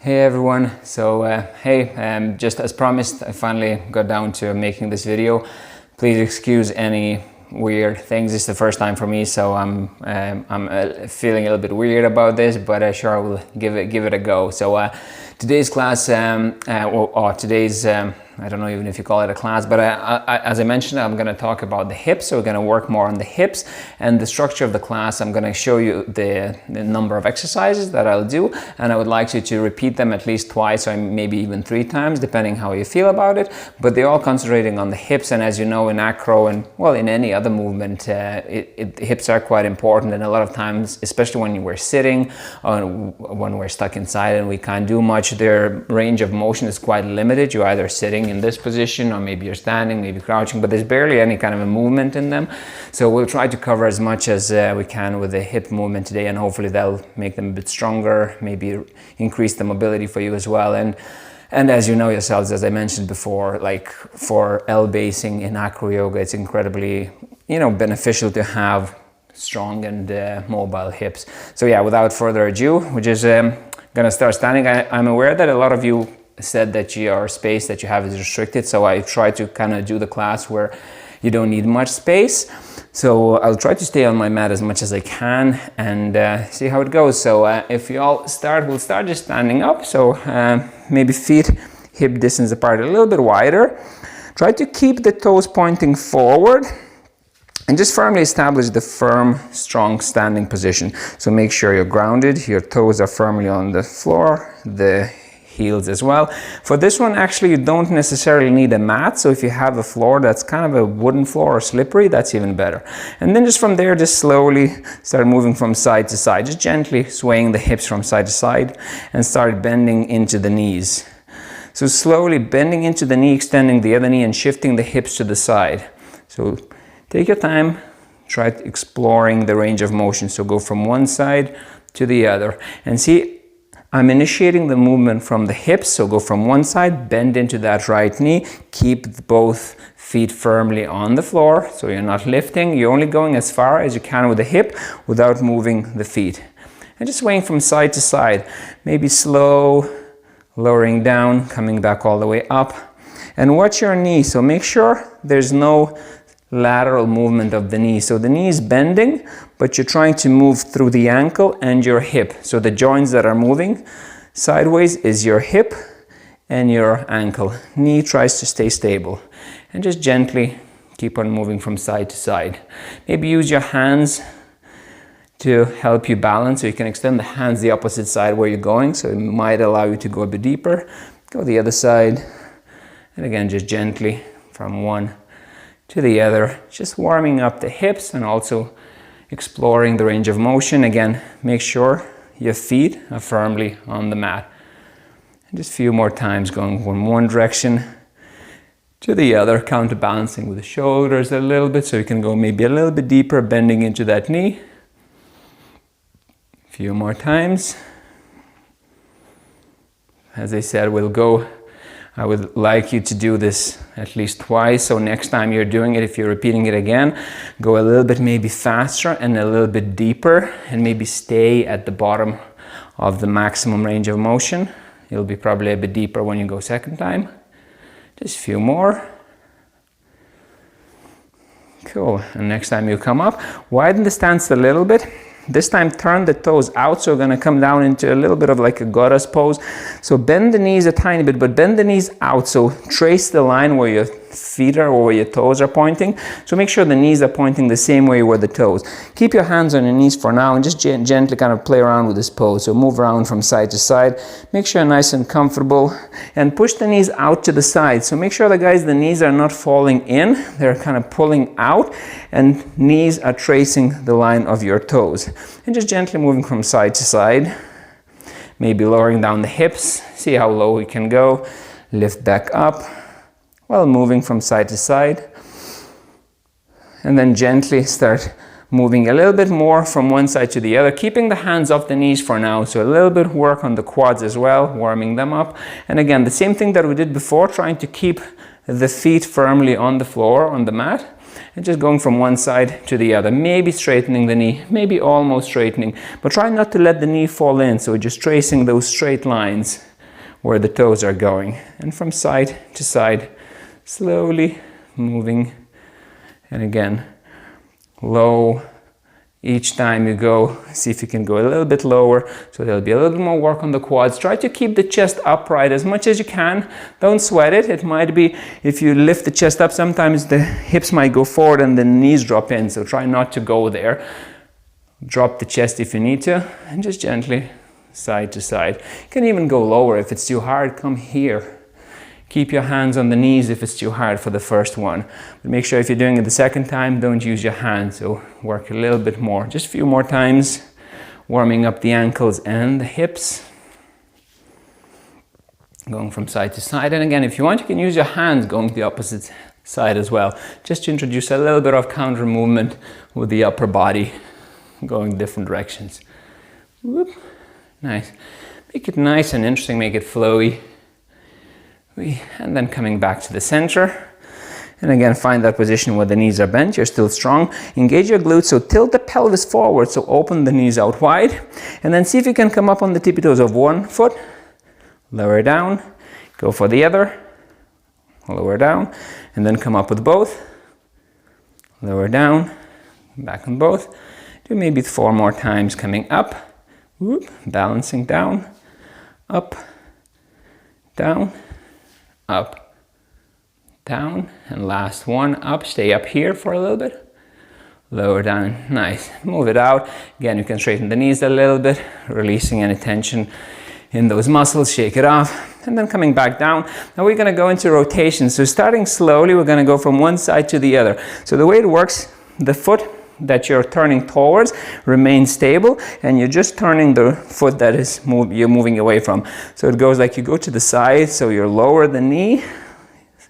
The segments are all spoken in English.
Hey everyone, so just as promised, I finally got down to making this video. Please excuse any weird things. This is the first time for me, so I'm feeling a little bit weird about this, but I sure will give it a go. So today's class, I don't know even if you call it a class, but as I mentioned, I'm going to talk about the hips. So we're going to work more on the hips, and the structure of the class, I'm going to show you the number of exercises that I'll do, and I would like you to repeat them at least twice or maybe even 3 times, depending how you feel about it. But they're all concentrating on the hips, and as you know, in acro and well, in any other movement, hips are quite important, and a lot of times, especially when we're sitting or when we're stuck inside and we can't do much, their range of motion is quite limited. You're either sitting in this position, or maybe you're standing, maybe crouching, but there's barely any kind of a movement in them. So we'll try to cover as much as we can with the hip movement today, and hopefully that'll make them a bit stronger, maybe increase the mobility for you as well. And as you know yourselves, as I mentioned before, like for L-basing in acro yoga, it's incredibly, beneficial to have strong and mobile hips. So yeah, without further ado, we're just gonna start standing. I'm aware that a lot of you said that your space that you have is restricted, so I try to kind of do the class where you don't need much space. So I'll try to stay on my mat as much as I can and see how it goes. So if you all start, we'll start just standing up. So maybe feet hip distance apart, a little bit wider. Try to keep the toes pointing forward and just firmly establish the firm, strong standing position. So make sure you're grounded, your toes are firmly on the floor, the heels as well. For this one, actually, you don't necessarily need a mat. So if you have a floor that's kind of a wooden floor or slippery, that's even better. And then just from there, just slowly start moving from side to side, just gently swaying the hips from side to side and start bending into the knees. So slowly bending into the knee, extending the other knee and shifting the hips to the side. So take your time, try exploring the range of motion. So go from one side to the other and see, I'm initiating the movement from the hips, so go from one side, bend into that right knee, keep both feet firmly on the floor, so you're not lifting, you're only going as far as you can with the hip without moving the feet. And just swaying from side to side, maybe slow, lowering down, coming back all the way up. And watch your knee, so make sure there's no lateral movement of the knee. So the knee is bending, but you're trying to move through the ankle and your hip. So the joints that are moving sideways is your hip and your ankle. Knee tries to stay stable. And just gently keep on moving from side to side. Maybe use your hands to help you balance, so you can extend the hands the opposite side where you're going, so it might allow you to go a bit deeper. Go the other side. And again, just gently from one to the other, just warming up the hips and also exploring the range of motion. Again, make sure your feet are firmly on the mat. And just a few more times, going from one direction to the other, counterbalancing with the shoulders a little bit, so you can go maybe a little bit deeper, bending into that knee. A few more times. As I said, I would like you to do this at least twice. So next time you're doing it, if you're repeating it again, go a little bit maybe faster and a little bit deeper, and maybe stay at the bottom of the maximum range of motion. It'll be probably a bit deeper when you go second time. Just a few more. Cool. And next time you come up, widen the stance a little bit. This time turn the toes out, so we're going to come down into a little bit of like a goddess pose. So bend the knees a tiny bit, but bend the knees out, so trace the line where your feet are or where your toes are pointing. So make sure the knees are pointing the same way where the toes. Keep your hands on your knees for now and just gently kind of play around with this pose. So move around from side to side. Make sure you're nice and comfortable and push the knees out to the side. So make sure the knees are not falling in, they're kind of pulling out, and knees are tracing the line of your toes. And just gently moving from side to side, maybe lowering down the hips, see how low we can go, lift back up while moving from side to side, and then gently start moving a little bit more from one side to the other, keeping the hands off the knees for now. So a little bit work on the quads as well, warming them up. And again, the same thing that we did before, trying to keep the feet firmly on the floor, on the mat, and just going from one side to the other, maybe straightening the knee, maybe almost straightening, but try not to let the knee fall in, so just tracing those straight lines. where the toes are going. And from side to side, slowly moving. And again, low. Each time you go, see if you can go a little bit lower. So there'll be a little bit more work on the quads. Try to keep the chest upright as much as you can. Don't sweat it. It might be, if you lift the chest up, sometimes the hips might go forward and the knees drop in. So try not to go there. Drop the chest if you need to, and just gently side to side. You can even go lower if it's too hard. Come here. Keep your hands on the knees if it's too hard for the first one. But make sure if you're doing it the second time, don't use your hands. So work a little bit more. Just a few more times, warming up the ankles and the hips. Going from side to side. And again, if you want, you can use your hands going to the opposite side as well. Just to introduce a little bit of counter movement with the upper body, going different directions. Whoop. Nice. Make it nice and interesting, make it flowy. And then coming back to the center. And again, find that position where the knees are bent. You're still strong. Engage your glutes, so tilt the pelvis forward, so open the knees out wide. And then see if you can come up on the tippy toes of one foot. Lower down. Go for the other. Lower down. And then come up with both. Lower down. Back on both. Do maybe 4 more times, coming up. Whoop. Balancing down. Up. Down. Up, down, and last one, up. Stay up here for a little bit. Lower down, nice. Move it out. Again, you can straighten the knees a little bit, releasing any tension in those muscles, shake it off, and then coming back down. Now we're gonna go into rotation. So starting slowly, we're gonna go from one side to the other. So the way it works, the foot that you're turning towards remains stable, and you're just turning the foot that is you're moving away from. So it goes like you go to the side, so you lower the knee.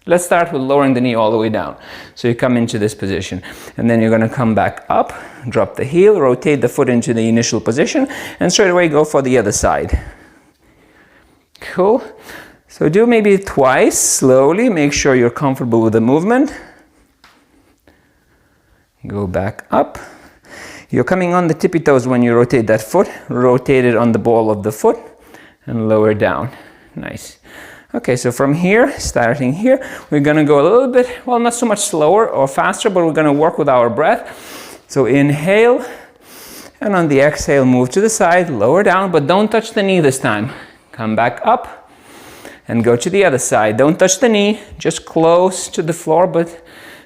Let's start with lowering the knee all the way down. So you come into this position, and then you're going to come back up, drop the heel, rotate the foot into the initial position, and straight away go for the other side. Cool. So do maybe twice, slowly, make sure you're comfortable with the movement. Go back up. You're coming on the tippy toes when you rotate that foot. Rotate it on the ball of the foot and lower down. Nice. Okay, so from here, starting here, we're gonna go a little bit, well, not so much slower or faster, but we're gonna work with our breath. So inhale, and on the exhale, move to the side, lower down, but don't touch the knee this time. Come back up and go to the other side. Don't touch the knee, just close to the floor, but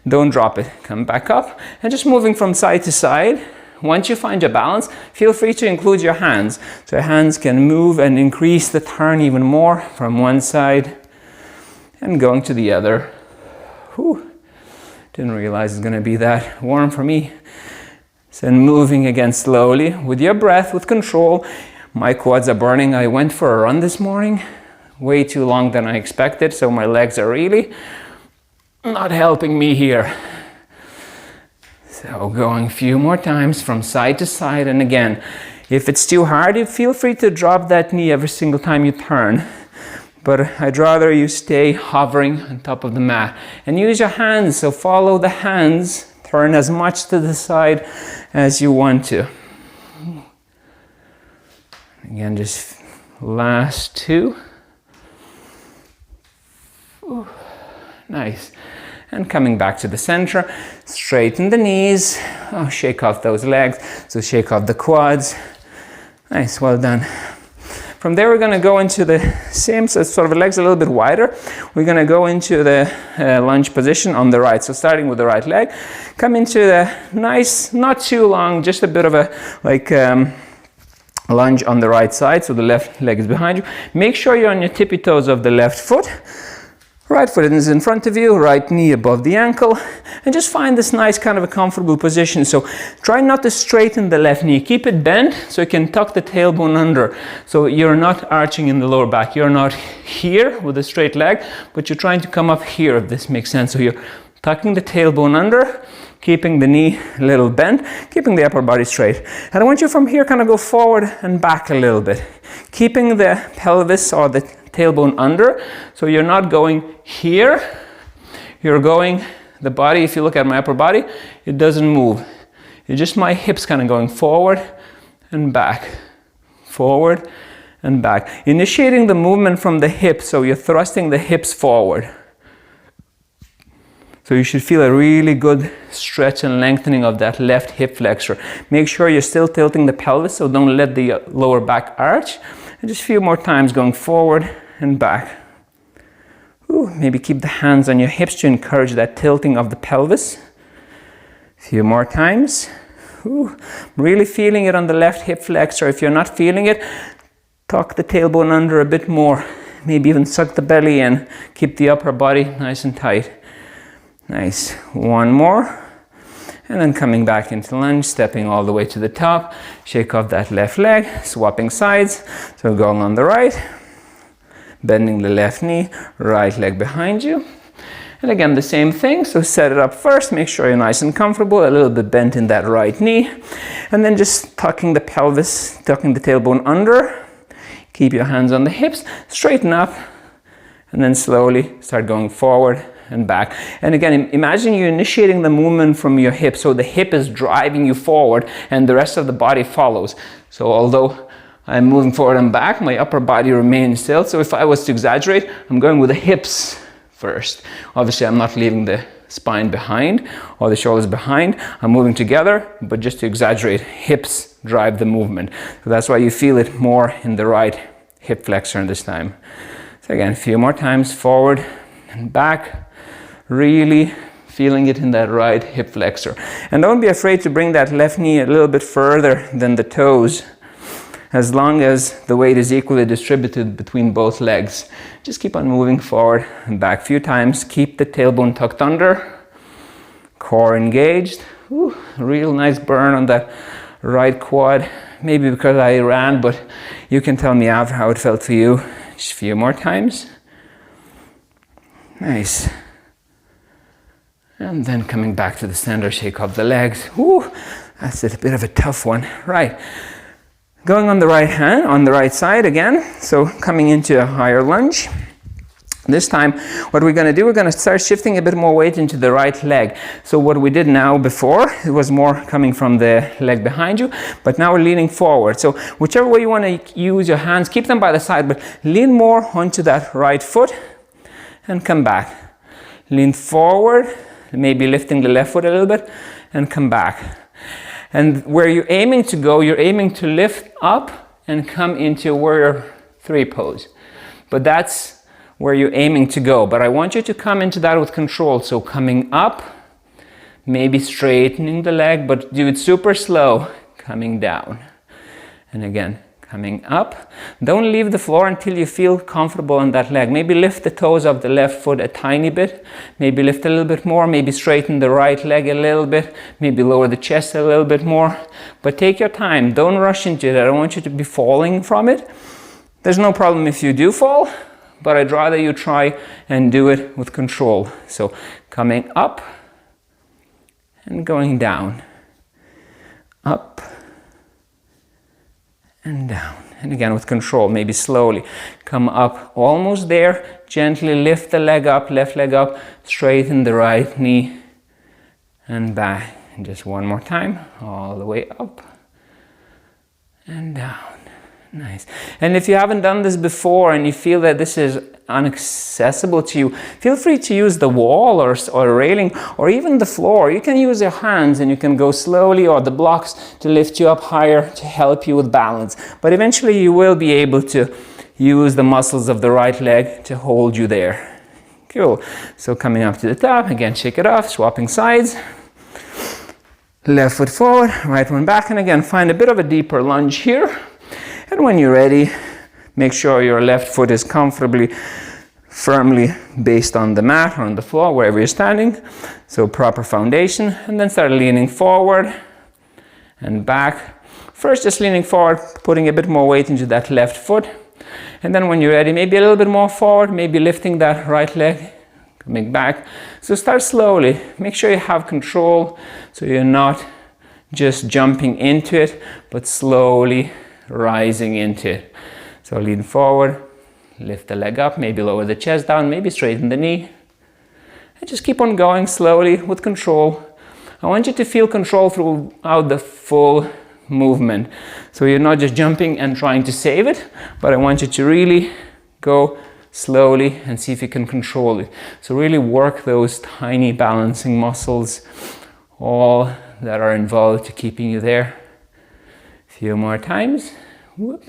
don't drop it. Come back up and just moving from side to side. Once you find your balance, feel free to include your hands. So your hands can move and increase the turn even more from one side and going to the other. Whew. Didn't realize it's going to be that warm for me. So moving again slowly with your breath, with control. My quads are burning. I went for a run this morning, way too long than I expected. So my legs are really not helping me here. So going a few more times from side to side, and again, if it's too hard, you feel free to drop that knee every single time you turn. But I'd rather you stay hovering on top of the mat. And use your hands, so follow the hands, turn as much to the side as you want to. Again, just last 2. Ooh, nice. And coming back to the center, straighten the knees, shake off those legs, so shake off the quads. Nice, well done. From there, we're gonna go into the same, so sort of the legs a little bit wider. We're gonna go into the lunge position on the right. So starting with the right leg, come into the nice, not too long, just a bit of a lunge on the right side, so the left leg is behind you. Make sure you're on your tippy toes of the left foot. Right foot is in front of you, right knee above the ankle, and just find this nice kind of a comfortable position. So try not to straighten the left knee. Keep it bent so you can tuck the tailbone under. So you're not arching in the lower back. You're not here with a straight leg, but you're trying to come up here, if this makes sense. So you're tucking the tailbone under, keeping the knee a little bent, keeping the upper body straight. And I want you from here kind of go forward and back a little bit, keeping the pelvis or the tailbone under, so you're not going here, you're going, the body, if you look at my upper body, it doesn't move. It's just my hips kind of going forward and back, forward and back. Initiating the movement from the hips, so you're thrusting the hips forward. So you should feel a really good stretch and lengthening of that left hip flexor. Make sure you're still tilting the pelvis, so don't let the lower back arch. And just a few more times going forward and back. Ooh, maybe keep the hands on your hips to encourage that tilting of the pelvis. A few more times. Ooh, really feeling it on the left hip flexor. If you're not feeling it, tuck the tailbone under a bit more. Maybe even suck the belly in. Keep the upper body nice and tight. Nice. One more. And then coming back into lunge, stepping all the way to the top. Shake off that left leg, swapping sides. So going on the right, bending the left knee, right leg behind you. And again, the same thing. So set it up first, make sure you're nice and comfortable, a little bit bent in that right knee. And then just tucking the pelvis, tucking the tailbone under. Keep your hands on the hips, straighten up, and then slowly start going forward and back. And again, imagine you initiating the movement from your hip, so the hip is driving you forward and the rest of the body follows. So although I'm moving forward and back, my upper body remains still. So if I was to exaggerate, I'm going with the hips first. Obviously, I'm not leaving the spine behind or the shoulders behind. I'm moving together, but just to exaggerate, hips drive the movement. So that's why you feel it more in the right hip flexor this time. So again, a few more times, forward and back. Really feeling it in that right hip flexor. And don't be afraid to bring that left knee a little bit further than the toes, as long as the weight is equally distributed between both legs. Just keep on moving forward and back a few times. Keep the tailbone tucked under, core engaged. Ooh, real nice burn on that right quad. Maybe because I ran, but you can tell me after how it felt for you. Just a few more times. Nice. And then coming back to the standard, shake off the legs. Woo, that's a bit of a tough one. Right. Going on the right hand, on the right side again. So coming into a higher lunge. This time, what we're going to do, we're going to start shifting a bit more weight into the right leg. So what we did now before, it was more coming from the leg behind you, but now we're leaning forward. So whichever way you want to use your hands, keep them by the side, but lean more onto that right foot and come back. Lean forward. Maybe lifting the left foot a little bit and come back. And where you're aiming to go, you're aiming to lift up and come into warrior 3 pose. But that's where you're aiming to go. But I want you to come into that with control. So coming up, maybe straightening the leg, but do it super slow. Coming down. And again, coming up. Don't leave the floor until you feel comfortable on that leg. Maybe lift the toes of the left foot a tiny bit. Maybe lift a little bit more. Maybe straighten the right leg a little bit. Maybe lower the chest a little bit more. But take your time. Don't rush into it. I don't want you to be falling from it. There's no problem if you do fall, but I'd rather you try and do it with control. So coming up and going down. Up and down. And again with control, maybe slowly. Come up almost there. Gently lift the leg up, left leg up. Straighten the right knee and back. And just one more time. All the way up and down. Nice. And if you haven't done this before and you feel that this is inaccessible to you, feel free to use the wall or railing or even the floor. You can use your hands and you can go slowly, or the blocks to lift you up higher to help you with balance. But eventually you will be able to use the muscles of the right leg to hold you there. Cool. So coming up to the top, again shake it off, swapping sides. Left foot forward, right one back, and again find a bit of a deeper lunge here. And when you're ready, make sure your left foot is comfortably, firmly based on the mat or on the floor, wherever you're standing. So proper foundation, and then start leaning forward and back. First, just leaning forward, putting a bit more weight into that left foot. And then when you're ready, maybe a little bit more forward, maybe lifting that right leg, coming back. So start slowly. Make sure you have control, so you're not just jumping into it, but slowly rising into it. So lean forward, lift the leg up, maybe lower the chest down, maybe straighten the knee. And just keep on going slowly with control. I want you to feel control throughout the full movement. So you're not just jumping and trying to save it, but I want you to really go slowly and see if you can control it. So really work those tiny balancing muscles, all that are involved to keeping you there. A few more times. Whoop.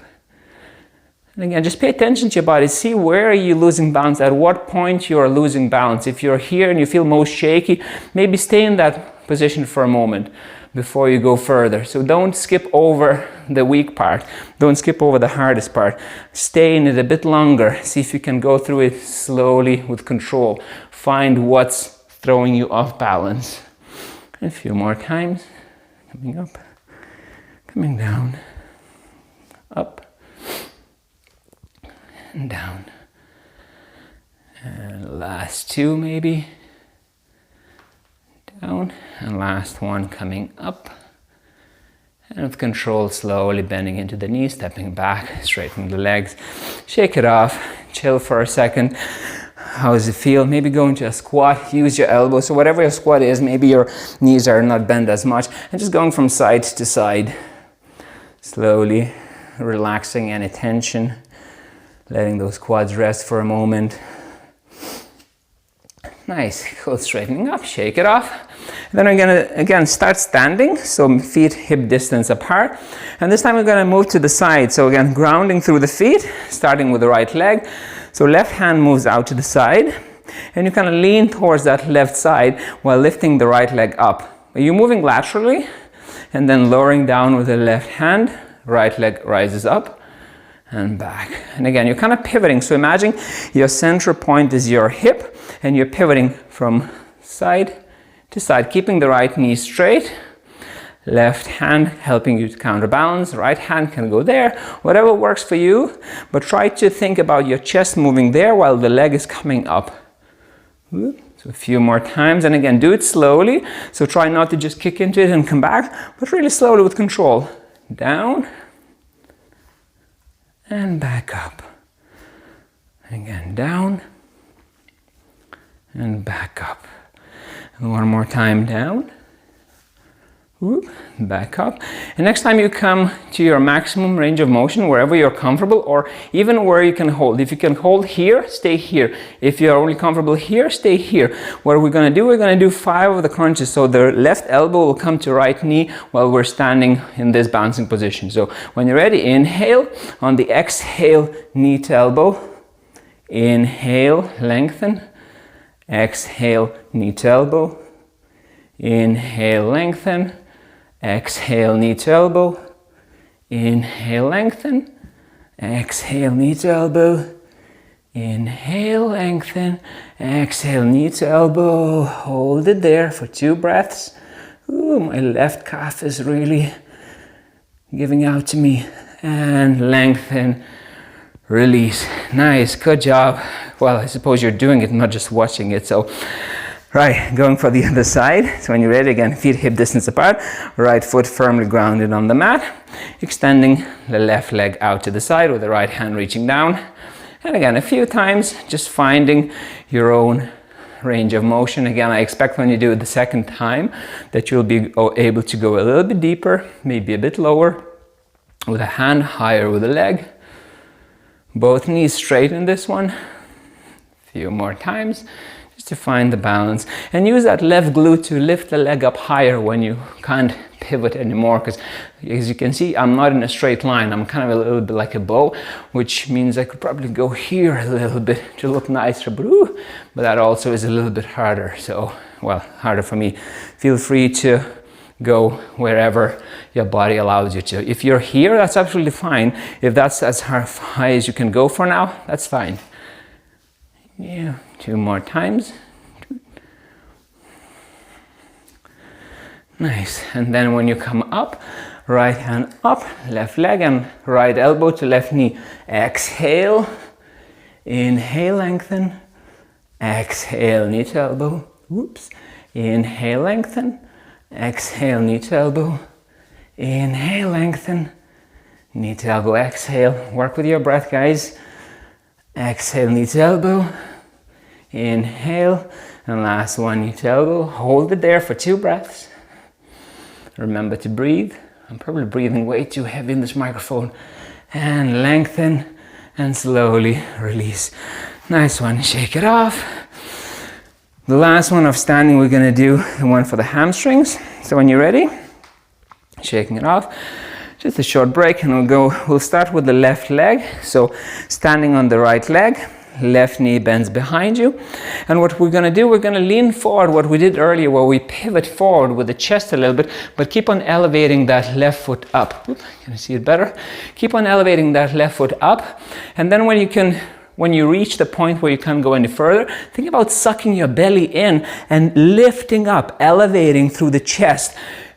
And again, just pay attention to your body. See where are you losing balance, at what point you are losing balance. If you're here and you feel most shaky, maybe stay in that position for a moment before you go further. So don't skip over the weak part. Don't skip over the hardest part. Stay in it a bit longer. See if you can go through it slowly with control. Find what's throwing you off balance. And a few more times. Coming up, coming down, up, and down. And last two maybe. Down, and last one coming up. And with control, slowly bending into the knees, stepping back, straightening the legs. Shake it off, chill for a second. How does it feel? Maybe go into a squat, use your elbows. So whatever your squat is, maybe your knees are not bent as much, and just going from side to side. Slowly relaxing any tension, letting those quads rest for a moment. Nice, go straightening up, shake it off. Then we're gonna, again, start standing, so feet hip distance apart. And this time we're gonna move to the side. So again, grounding through the feet, starting with the right leg. So left hand moves out to the side, and you kind of lean towards that left side while lifting the right leg up. You're moving laterally, and then lowering down with the left hand, right leg rises up and back. And again, you're kind of pivoting. So imagine your center point is your hip, and you're pivoting from side to side, keeping the right knee straight. Left hand helping you to counterbalance. Right hand can go there, whatever works for you. But try to think about your chest moving there while the leg is coming up. So a few more times. And again, do it slowly. So try not to just kick into it and come back, but really slowly with control. Down and back up. Again, down and back up. And one more time, down, whoop, back up. And next time you come to your maximum range of motion, wherever you're comfortable, or even where you can hold. If you can hold here, stay here. If you're only comfortable here, stay here. What we're gonna do, we're gonna do 5 of the crunches. So the left elbow will come to right knee while we're standing in this bouncing position. So when you're ready, inhale. On the exhale, knee to elbow. Inhale, lengthen. Exhale, knee to elbow. Inhale, lengthen. Exhale, knee to elbow. Inhale, lengthen. Exhale, knee to elbow. Inhale, lengthen. Exhale, knee to elbow. Hold it there for 2 breaths. Ooh, my left calf is really giving out to me. And lengthen. Release. Nice, good job. Well, I suppose you're doing it, not just watching it. So, right, going for the other side. So when you're ready, again, feet hip distance apart. Right foot firmly grounded on the mat. Extending the left leg out to the side with the right hand reaching down. And again, a few times, just finding your own range of motion. Again, I expect when you do it the second time that you'll be able to go a little bit deeper, maybe a bit lower, with a hand higher with the leg. Both knees straight in this one. A few more times just to find the balance. And use that left glute to lift the leg up higher when you can't pivot anymore. Because as you can see, I'm not in a straight line. I'm kind of a little bit like a bow, which means I could probably go here a little bit to look nicer. But that also is a little bit harder. So, well, harder for me. Feel free to go wherever your body allows you to. If you're here, that's absolutely fine. If that's as high as you can go for now, that's fine. Yeah, 2 more times. Nice. And then when you come up, right hand up, left leg, and right elbow to left knee. Exhale. Inhale, lengthen. Exhale, knee to elbow. Whoops. Inhale, lengthen. Exhale, knee to elbow. Inhale, lengthen. Knee to elbow, exhale. Work with your breath, guys. Exhale, knee to elbow. Inhale. And last one, knee to elbow. Hold it there for 2 breaths. Remember to breathe. I'm probably breathing way too heavy in this microphone. And lengthen and slowly release. Nice one, shake it off. The last one of standing, we're gonna do the one for the hamstrings. So when you're ready, shaking it off, just a short break, and we'll start with the left leg. So standing on the right leg, left knee bends behind you. And what we're gonna do, we're gonna lean forward, what we did earlier, where we pivot forward with the chest a little bit, but keep on elevating that left foot up. Oops, can you see it better? Keep on elevating that left foot up. And then when you reach the point where you can't go any further, think about sucking your belly in and lifting up, elevating through the chest,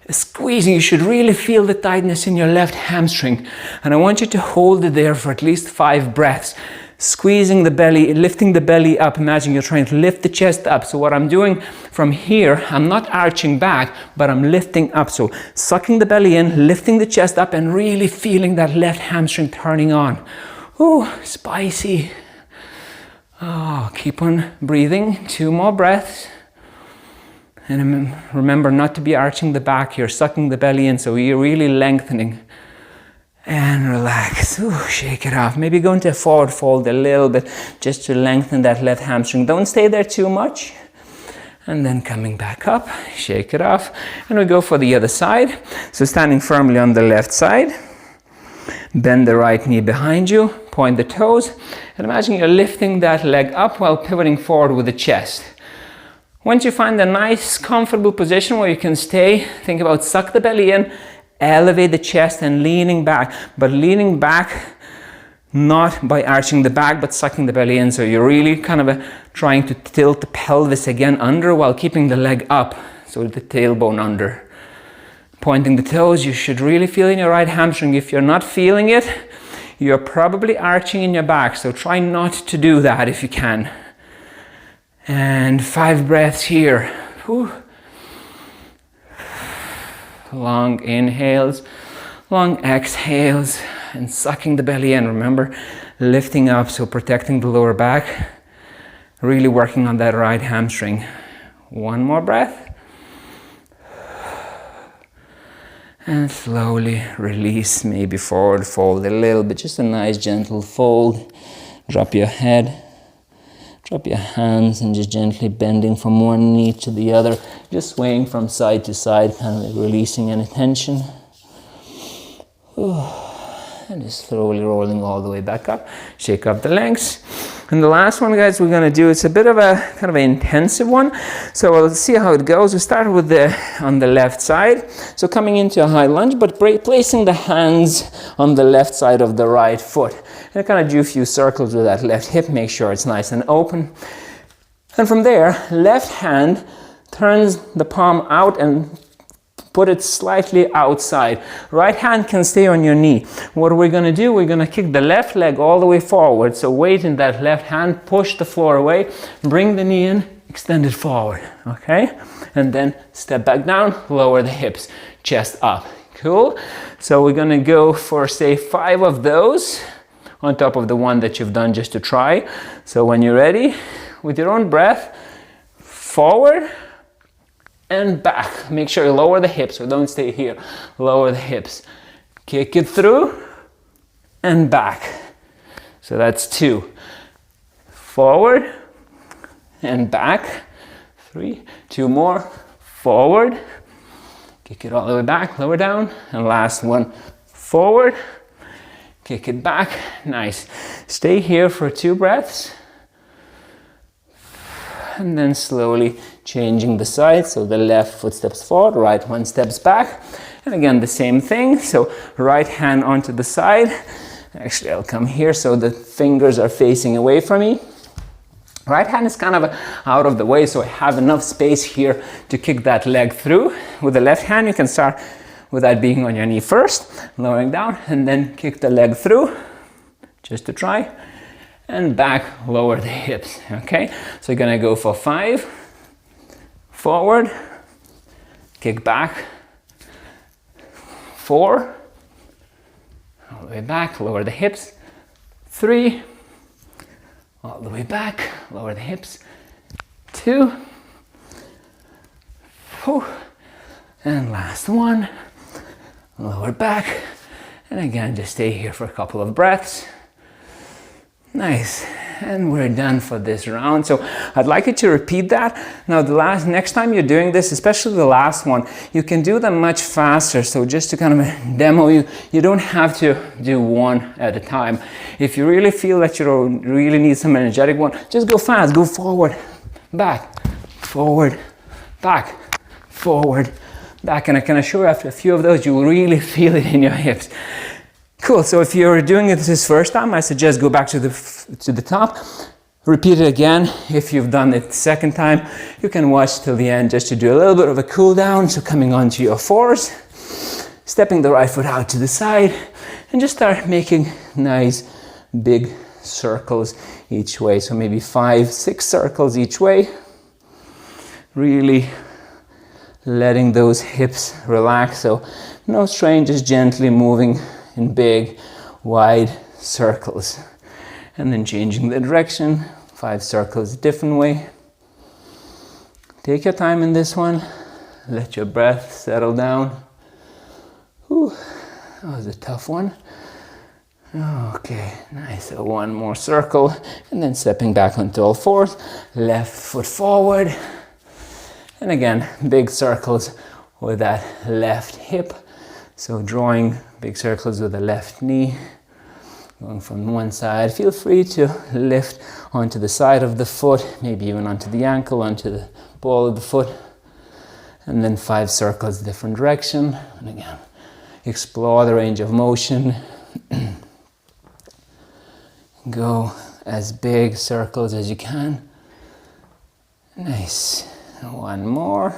squeezing. You should really feel the tightness in your left hamstring. And I want you to hold it there for at least 5 breaths. Squeezing the belly, lifting the belly up. Imagine you're trying to lift the chest up. So what I'm doing from here, I'm not arching back, but I'm lifting up. So sucking the belly in, lifting the chest up, and really feeling that left hamstring turning on. Ooh, spicy. Oh, keep on breathing. 2 more breaths. And remember not to be arching the back here, sucking the belly in, so you're really lengthening. And relax. Ooh, shake it off. Maybe go into a forward fold a little bit just to lengthen that left hamstring. Don't stay there too much. And then coming back up, shake it off. And we go for the other side. So standing firmly on the left side. Bend the right knee behind you, point the toes, and imagine you're lifting that leg up while pivoting forward with the chest. Once you find a nice, comfortable position where you can stay, think about suck the belly in, elevate the chest and leaning back, but leaning back not by arching the back, but sucking the belly in. So you're really kind of trying to tilt the pelvis again under while keeping the leg up, so the tailbone under. Pointing the toes, you should really feel in your right hamstring. If you're not feeling it, you're probably arching in your back, so try not to do that if you can. And 5 breaths here. Whew. Long inhales, long exhales, and sucking the belly in. Remember, lifting up, so protecting the lower back, really working on that right hamstring. 1 more breath. And slowly release, maybe forward fold a little bit, just a nice gentle fold. Drop your head, drop your hands, and just gently bending from one knee to the other, just swaying from side to side, kind of releasing any tension. And just slowly rolling all the way back up. Shake up the legs. And the last one, guys, we're going to do, it's a bit of a kind of an intensive one. So we'll see how it goes. We start with on the left side. So coming into a high lunge, but placing the hands on the left side of the right foot. And kind of do a few circles with that left hip. Make sure it's nice and open. And from there, left hand turns the palm out and put it slightly outside. Right hand can stay on your knee. What we're going to do, we're going to kick the left leg all the way forward. So weight in that left hand, push the floor away, bring the knee in, extend it forward, okay? And then step back down, lower the hips, chest up. Cool? So we're going to go for, say, 5 of those on top of the one that you've done just to try. So when you're ready, with your own breath, forward, and back. Make sure you lower the hips, so don't stay here. Lower the hips. Kick it through and back. So that's 2. Forward and back. 3. 2 more. Forward. Kick it all the way back. Lower down. And last one. Forward. Kick it back. Nice. Stay here for 2 breaths. And then slowly changing the side, so the left foot steps forward, right one steps back, and again the same thing. So right hand onto the side. Actually, I'll come here so the fingers are facing away from me. Right hand is kind of out of the way, so I have enough space here to kick that leg through. With the left hand, you can start with that being on your knee first, lowering down, and then kick the leg through, just to try. And back, lower the hips, okay? So you're gonna go for 5, forward, kick back, 4, all the way back, lower the hips, 3, all the way back, lower the hips, 2, and last one, lower back. And again, just stay here for a couple of breaths. Nice. And we're done for this round. So I'd like you to repeat that. Now next time you're doing this, especially the last one, you can do them much faster. So just to kind of demo you don't have to do one at a time. If you really feel that you really need some energetic one, just go fast, go forward, back, forward, back, forward, back. And I can assure you after a few of those, you will really feel it in your hips. Cool, so if you're doing it this first time, I suggest go back to the top, repeat it again. If you've done it the second time, you can watch till the end just to do a little bit of a cool down. So coming onto your fours, stepping the right foot out to the side, and just start making nice big circles each way. So maybe 5, 6 circles each way. Really letting those hips relax, so no strain, just gently moving in big, wide circles. And then changing the direction, 5 circles a different way. Take your time in this one. Let your breath settle down. Whew, that was a tough one. Okay, nice. So one more circle, and then stepping back onto all fours. Left foot forward. And again, big circles with that left hip. So drawing big circles with the left knee, going from one side. Feel free to lift onto the side of the foot, maybe even onto the ankle, onto the ball of the foot. And then 5 circles, different direction. And again, explore the range of motion. Go as big circles as you can. Nice. One more.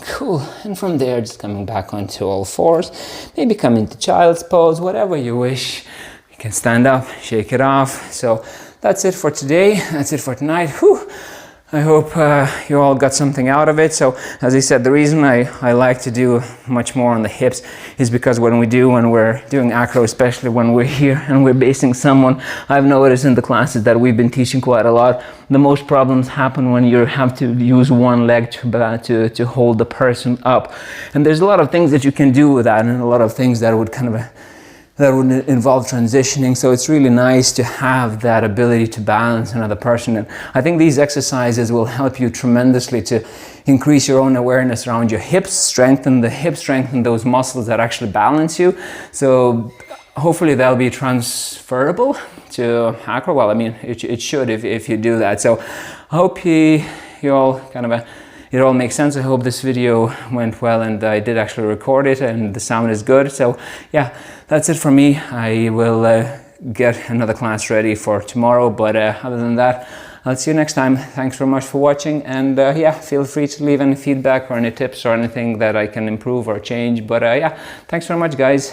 Cool. And from there, just coming back onto all fours. Maybe come into child's pose, whatever you wish. You can stand up, shake it off. So that's it for today. That's it for tonight. Whew. I hope you all got something out of it. So as I said, the reason I like to do much more on the hips is because when we're doing acro, especially when we're here and we're basing someone, I've noticed in the classes that we've been teaching quite a lot, the most problems happen when you have to use one leg to hold the person up. And there's a lot of things that you can do with that, and a lot of things that would involve transitioning. So it's really nice to have that ability to balance another person. And I think these exercises will help you tremendously to increase your own awareness around your hips, strengthen the hips, strengthen those muscles that actually balance you. So hopefully they'll be transferable to acro. Well, I mean, it should if you do that. So I hope you all it all makes sense. I hope this video went well, and I did actually record it and the sound is good. So yeah, that's it for me. I will get another class ready for tomorrow, but other than that, I'll see you next time. Thanks very much for watching, and yeah, feel free to leave any feedback or any tips or anything that I can improve or change. But yeah, thanks very much, guys.